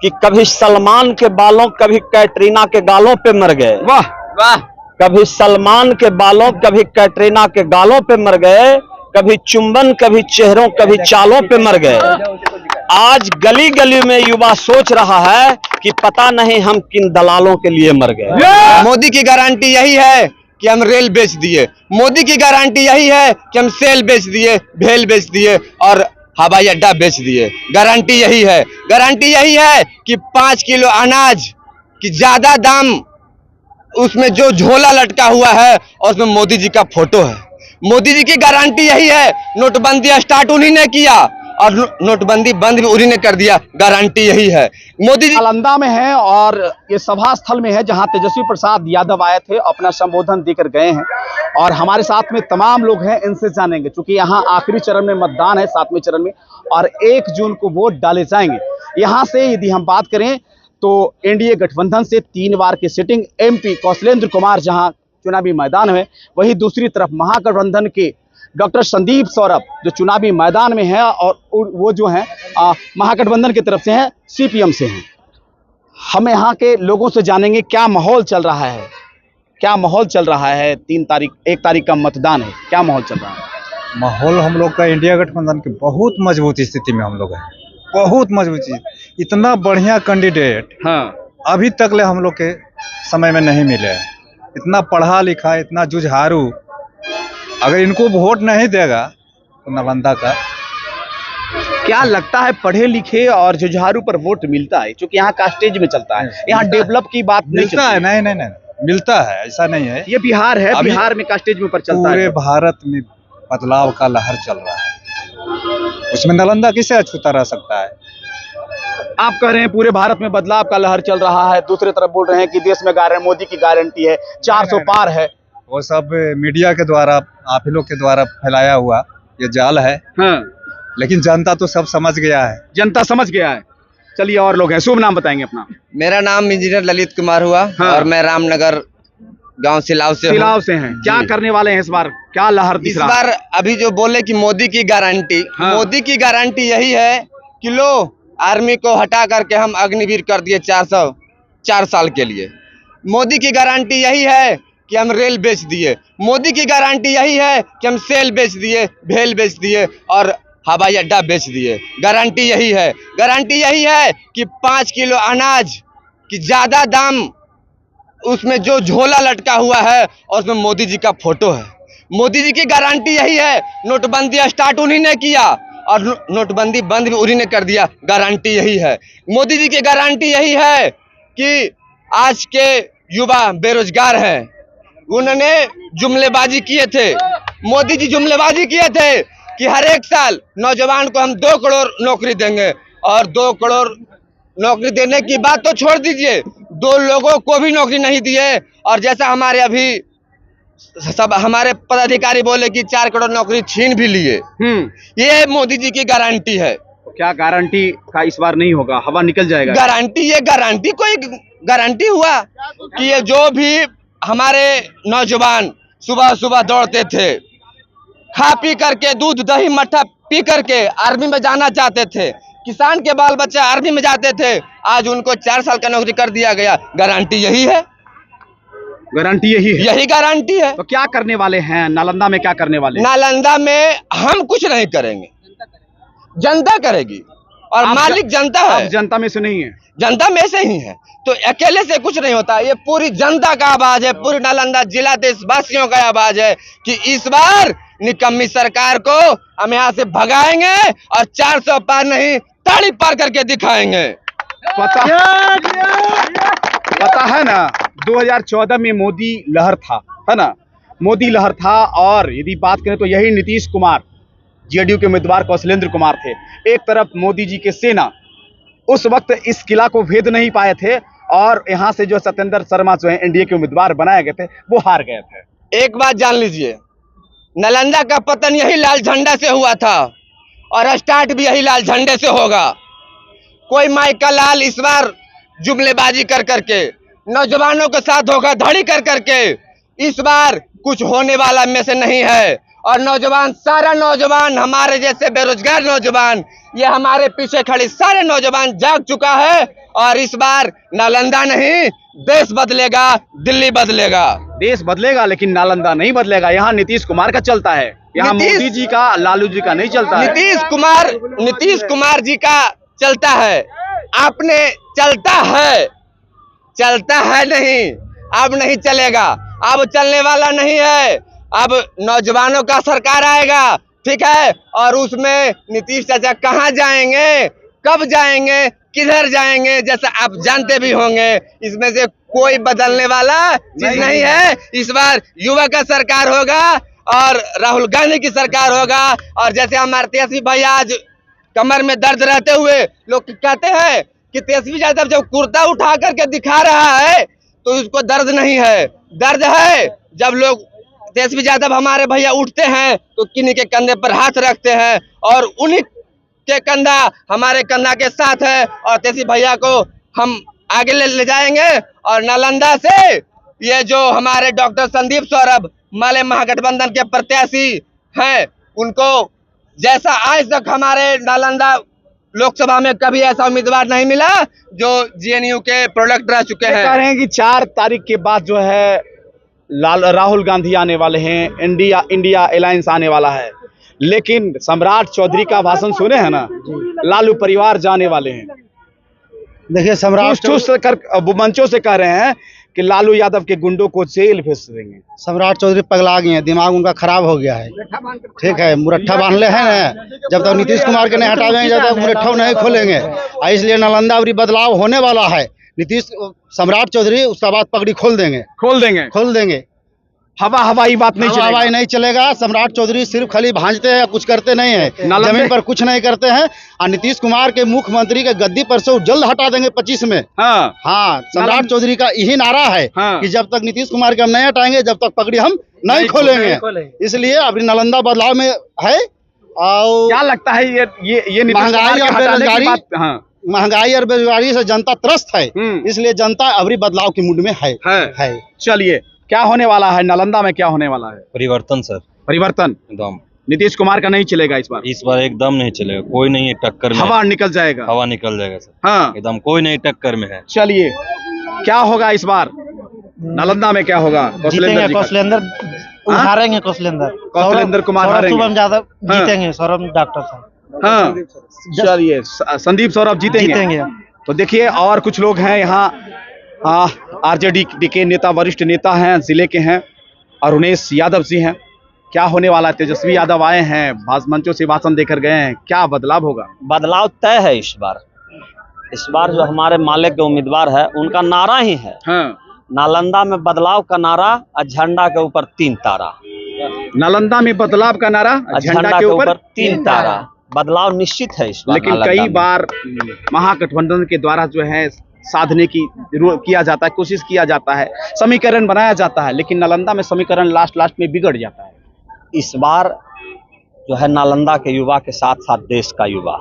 कि कभी सलमान के बालों कभी कैटरीना के गालों पे मर गए। वाह वाह। कभी सलमान के बालों कभी कैटरीना के गालों पे मर गए, कभी चुंबन कभी चेहरों कभी चालों पे मर गए। आज गली गली में युवा सोच रहा है कि पता नहीं हम किन दलालों के लिए मर गए। मोदी की गारंटी यही है कि हम रेल बेच दिए, मोदी की गारंटी यही है कि हम सेल बेच दिए, भेल बेच दिए और हवाई अड्डा बेच दिए। गारंटी यही है, गारंटी यही है कि 5 किलो अनाज की ज्यादा दाम उसमें जो झोला लटका हुआ है और उसमें मोदी जी का फोटो है। मोदी जी की गारंटी यही है, नोटबंदी स्टार्ट उन्हीं ने किया और नोटबंदी बंद भी उन्हीं ने कर दिया। गारंटी यही है मोदी जी। नालंदा में है और ये सभा स्थल में है जहां तेजस्वी प्रसाद यादव आए थे, अपना संबोधन देकर गए हैं और हमारे साथ में तमाम लोग हैं, इनसे जानेंगे क्योंकि यहाँ आखिरी चरण में मतदान है, 7वें चरण में, और 1 जून को वोट डाले जाएंगे। यहाँ से यदि हम बात करें तो एनडीए गठबंधन से 3 बार की सिटिंग एमपी कौशलेंद्र कुमार जहां चुनावी मैदान में, वहीं दूसरी तरफ महागठबंधन के डॉक्टर संदीप सौरभ जो चुनावी मैदान में है और वो जो है महागठबंधन की तरफ से हैं, सीपीएम से हैं। हम यहाँ के लोगों से जानेंगे क्या माहौल चल रहा है, क्या माहौल चल रहा है। 1 तारीख का मतदान है, क्या माहौल चल रहा है? माहौल हम लोग का इंडिया गठबंधन की बहुत मजबूत स्थिति में हम लोग हैं, बहुत मजबूत। इतना बढ़िया कैंडिडेट अभी तक ले हम लोग के समय में नहीं मिले हैं। इतना पढ़ा लिखा, इतना जुझारू, अगर इनको वोट नहीं देगा तो नालंदा का क्या लगता है पढ़े लिखे और जुझारू पर वोट मिलता है? क्योंकि यहाँ कास्टेज में चलता है, यहाँ डेवलप की बात नहीं मिलता है। नहीं नहीं नहीं, मिलता है, ऐसा नहीं है। ये बिहार है, बिहार में कास्टेज में पर चलता है। पूरे भारत में बदलाव का लहर चल रहा है, उसमें नालंदा किसे अछूता रह सकता है? आप कह रहे हैं पूरे भारत में बदलाव का लहर चल रहा है, दूसरी तरफ बोल रहे हैं कि देश में मोदी की गारंटी है, 400 पार है। वो सब मीडिया के द्वारा, आप ही लोग के द्वारा फैलाया हुआ ये जाल है। लेकिन जनता तो सब समझ गया है, जनता समझ गया है। चलिए और लोग हैं, शुभ नाम बताएंगे अपना। मेरा नाम इंजीनियर ललित कुमार हुआ और मैं रामनगर गांव सिलाव से हैं। क्या करने वाले हैं इस बार, क्या लहर दिख रहा है? इस बार अभी जो बोले कि मोदी की गारंटी, मोदी की गारंटी यही है कि लो आर्मी को हटा करके हम अग्निवीर कर दिए 4 साल के लिए। मोदी की गारंटी यही है कि हम रेल बेच दिए, मोदी की गारंटी यही है कि हम सेल बेच दिए, भेल बेच दिए और हवाई अड्डा बेच दिए। गारंटी यही है, गारंटी यही है कि 5 किलो अनाज की ज्यादा दाम उसमें जो झोला लटका हुआ है और उसमें मोदी जी का फोटो है। मोदी जी की गारंटी यही है, नोटबंदी स्टार्ट उन्हीं ने किया और नोटबंदी बंद भी उन्हीं ने कर दिया। गारंटी यही है मोदी जी की गारंटी यही है कि आज के युवा बेरोजगार हैं, उन्होंने जुमलेबाजी किए थे, मोदी जी जुमलेबाजी किए थे कि हर एक साल नौजवान को हम 2 करोड़ नौकरी देंगे और 2 करोड़ नौकरी देने की बात तो छोड़ दीजिए, 2 लोगों को भी नौकरी नहीं दिए। और जैसा हमारे अभी सब हमारे पदाधिकारी बोले कि 4 करोड़ नौकरी छीन भी लिए। ये मोदी जी की गारंटी है। क्या गारंटी का इस बार नहीं होगा, हवा निकल जाएगा? गारंटी, ये गारंटी कोई गारंटी हुआ कि ये जो भी हमारे नौजवान सुबह सुबह दौड़ते थे, खा पी करके, दूध दही मट्ठा पी करके आर्मी में जाना चाहते थे, किसान के बाल बच्चे आर्मी में जाते थे, आज उनको 4 साल का नौकरी कर दिया गया। गारंटी यही है, गारंटी यही है, यही गारंटी है। तो क्या करने वाले हैं नालंदा में, क्या करने वाले? नालंदा में हम कुछ नहीं करेंगे, जनता करेगी और मालिक जनता है। आप जनता में से नहीं है? जनता में से ही है, तो अकेले से कुछ नहीं होता। ये पूरी जनता का आवाज है, पूरी नालंदा जिला देशवासियों का आवाज है कि इस बार निकम्मी सरकार को हम यहाँ से भगाएंगे और 400 पार नहीं, ताड़ी पार करके दिखाएंगे। पता है ना, 2014 में मोदी लहर था, है ना, मोदी लहर था। और यदि बात करें तो यही नीतीश कुमार, जेडीयू के उम्मीदवार कौशलेंद्र कुमार थे। एक तरफ मोदी जी के सेना, उस वक्त इस किला को भेद नहीं पाए थे और यहाँ से जो सत्येंद्र शर्मा जो है एनडीए के उम्मीदवार बनाए गए थे, वो हार गए थे। एक बात जान लीजिए, नालंदा का पतन यही लाल झंडा से हुआ था और स्टार्ट भी यही लाल झंडे से होगा। कोई माई का लाल इस बार जुमलेबाजी कर करके, नौजवानों के साथ धोखाधड़ी कर करके इस बार कुछ होने वाला में से नहीं है। और नौजवान, सारा नौजवान, हमारे जैसे बेरोजगार नौजवान, ये हमारे पीछे खड़े सारे नौजवान जाग चुका है। और इस बार नालंदा नहीं, देश बदलेगा, दिल्ली बदलेगा। देश बदलेगा लेकिन नालंदा नहीं बदलेगा। यहाँ नीतीश कुमार का चलता है, यहाँ मोदी जी का, लालू जी का नहीं चलता है। नीतीश कुमार जी का चलता है। आपने चलता है नहीं, अब नहीं चलेगा, अब चलने वाला नहीं है। अब नौजवानों का सरकार आएगा, ठीक है, और उसमें नीतीश चाचा कहाँ जाएंगे, कब जाएंगे, किधर जाएंगे, जैसा आप जानते भी होंगे। इसमें से कोई बदलने वाला चीज नहीं है। इस बार युवा का सरकार होगा और राहुल गांधी की सरकार होगा। और जैसे हमारे तेजस्वी भैया आज कमर में दर्द रहते हुए लोग कहते हैं कि तेजस्वी यादव जब कुर्ता उठा करके दिखा रहा है तो उसको दर्द नहीं है। दर्द है जब लोग, तेजस्वी यादव हमारे भैया उठते हैं तो किन्हीं के कंधे पर हाथ रखते हैं और उन्हीं के कंधा हमारे कंधा के साथ है। और तेजस्वी भैया को हम आगे ले जाएंगे। और नालंदा से ये जो हमारे डॉक्टर संदीप सौरभ माले महागठबंधन के प्रत्याशी हैं, उनको जैसा आज तक हमारे नालंदा लोकसभा में कभी ऐसा उम्मीदवार नहीं मिला जो जेएनयू के प्रोडक्ट रह चुके हैं। कह रहे हैं कि 4 तारीख के बाद जो है राहुल गांधी आने वाले हैं, इंडिया अलायंस आने वाला है। लेकिन सम्राट चौधरी का भाषण सुने हैं ना, लालू परिवार जाने वाले हैं। देखिए सम्राट मंचों से कह रहे हैं कि लालू यादव के गुंडों को जेल भेज देंगे। सम्राट चौधरी पगला गए हैं, दिमाग उनका खराब हो गया है। ठीक है, मुरट्ठा बांध ले हैं ना, जब तक नीतीश कुमार के नहीं हटावेंगे जब तक मुरट्ठा नहीं खोलेंगे। इसलिए नालंदा अभी बदलाव होने वाला है। सम्राट चौधरी उसका बाद पगड़ी खोल देंगे। हवाई बात नहीं चलेगा। हवाई नहीं चलेगा। सम्राट चौधरी सिर्फ खाली भांजते हैं, कुछ करते नहीं है, जमीन पर कुछ नहीं करते हैं। और नीतीश कुमार के मुख्यमंत्री के गद्दी पर से जल्द हटा देंगे 25 में। हाँ, सम्राट चौधरी का यही नारा है कि जब तक नीतीश कुमार के हम नहीं हटाएंगे जब तक पगड़ी हम नहीं खोलेंगे। इसलिए अभी नालंदा बदलाव में है। और क्या लगता है ये महंगाई और बेरोजगारी से जनता त्रस्त है, इसलिए जनता अभी बदलाव की मूड में है। चलिए, क्या होने वाला है नालंदा में, क्या होने वाला है? परिवर्तन सर, परिवर्तन एकदम। नीतीश कुमार का नहीं चलेगा इस बार एकदम नहीं चलेगा, कोई नहीं है टक्कर में। हवा निकल जाएगा सर। हाँ, एकदम कोई नहीं टक्कर में है। चलिए, क्या होगा इस बार नालंदा में, क्या होगा? कौशलेंद्र हारेंगे, कौशलेंद्र कुमार हारेंगे, यादव जीतेंगे, सौरभ डॉक्टर साहब। हाँ, चलिए, संदीप सौरभ जीतेंगे। तो देखिए, और कुछ लोग हैं यहाँ, आरजेडी के नेता, वरिष्ठ नेता हैं, जिले के हैं, अरुणेश यादव जी हैं। क्या होने वाला है? तेजस्वी यादव आए हैं, मंचों से भाषण देकर गए हैं, क्या बदलाव होगा? बदलाव तय है इस बार जो हमारे माले के उम्मीदवार है उनका नारा ही है। नालंदा में बदलाव का नारा और झंडा के ऊपर 3 तारा। नालंदा में बदलाव का नारा, झंडा के ऊपर 3 तारा। बदलाव निश्चित है इस बार। लेकिन कई बार महागठबंधन के द्वारा जो है साधने की किया जाता है, कोशिश किया जाता है, समीकरण बनाया जाता है, लेकिन नालंदा में समीकरण लास्ट में बिगड़ जाता है। इस बार जो है नालंदा के युवा के साथ साथ देश का युवा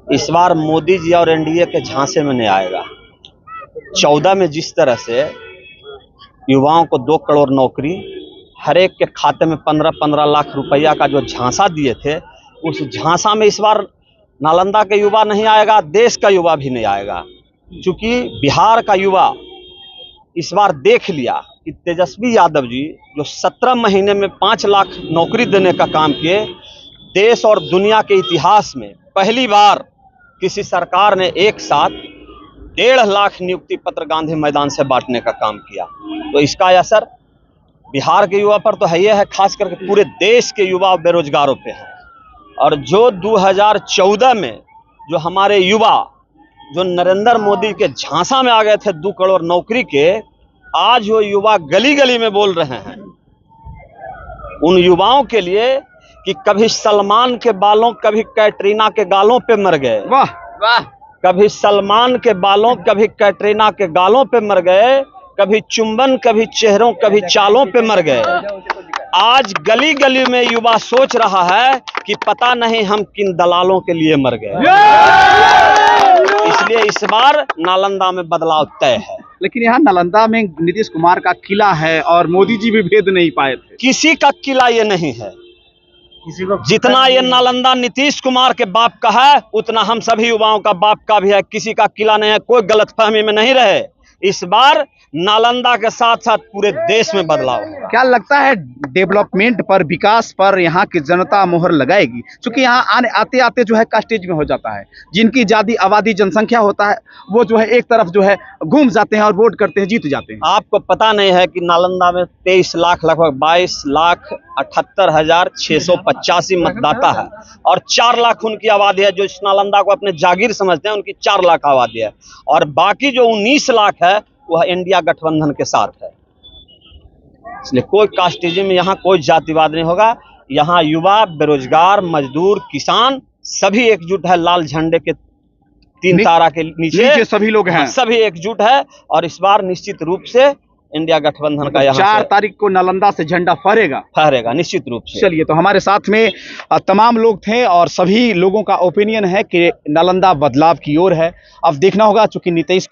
इस बार मोदी जी और एनडीए के झांसे में नहीं आएगा। 14 में जिस तरह से युवाओं को 2 करोड़ नौकरी, हर एक के खाते में 15-15 लाख रुपया का जो झांसा दिए थे, उस झांसा में इस बार नालंदा के युवा नहीं आएगा, देश का युवा भी नहीं आएगा। क्योंकि बिहार का युवा इस बार देख लिया कि तेजस्वी यादव जी जो 17 महीने में 5 लाख नौकरी देने का काम किए, देश और दुनिया के इतिहास में पहली बार किसी सरकार ने एक साथ 1.5 लाख नियुक्ति पत्र गांधी मैदान से बांटने का काम किया। तो इसका असर बिहार के युवा पर तो है ही है, खास करके पूरे देश के युवा बेरोजगारों पे है। और जो 2014 में जो हमारे युवा जो नरेंद्र मोदी के झांसा में आ गए थे 2 करोड़ नौकरी के, आज वो युवा गली गली में बोल रहे हैं उन युवाओं के लिए कि कभी सलमान के बालों, कभी कैटरीना के गालों पे मर गए। वाह वाह। कभी सलमान के बालों, कभी कैटरीना के गालों पे मर गए, कभी चुंबन, कभी चेहरों, कभी चालों पे मर गए। आज गली गली में युवा सोच रहा है कि पता नहीं हम किन दलालों के लिए मर गए। इसलिए इस बार नालंदा में बदलाव तय है। लेकिन यहाँ नालंदा में नीतीश कुमार का किला है और मोदी जी भी भेद नहीं पाए थे। किसी का किला ये नहीं है, जितना ये नालंदा नीतीश कुमार के बाप का है, उतना हम सभी युवाओं का बाप का भी है। किसी का किला नहीं है, कोई गलतफहमी में नहीं रहे। इस बार नालंदा के साथ साथ पूरे देश में बदलाव है। क्या लगता है डेवलपमेंट पर, विकास पर यहाँ की जनता मोहर लगाएगी? क्योंकि यहाँ आने आते आते जो है कास्टेज में हो जाता है, जिनकी ज्यादा आबादी जनसंख्या होता है वो जो है एक तरफ जो है घूम जाते हैं और वोट करते हैं, जीत जाते हैं। आपको पता नहीं है कि नालंदा में 23 लाख लगभग 22,78,685 मतदाता है और 4 लाख उनकी आबादी है। जो इस नालंदा को अपने जागीर समझते हैं, उनकी 4 लाख आबादी है और बाकी जो 19 लाख है वह इंडिया गठबंधन के साथ है। इसलिए कोई कास्टिज्म, यहाँ कोई जातिवाद नहीं होगा। यहाँ युवा, बेरोजगार, मजदूर, किसान सभी एकजुट है। लाल झंडे के 3 तारा के नीचे सभी लोग हैं, सभी एकजुट है और इस बार निश्चित रूप से इंडिया गठबंधन का यहाँ 4 तारीख को नालंदा से झंडा फहरेगा निश्चित रूप से। चलिए, तो हमारे साथ में तमाम लोग थे और सभी लोगों का ओपिनियन है कि नालंदा बदलाव की ओर है। अब देखना होगा, चूंकि नीतीश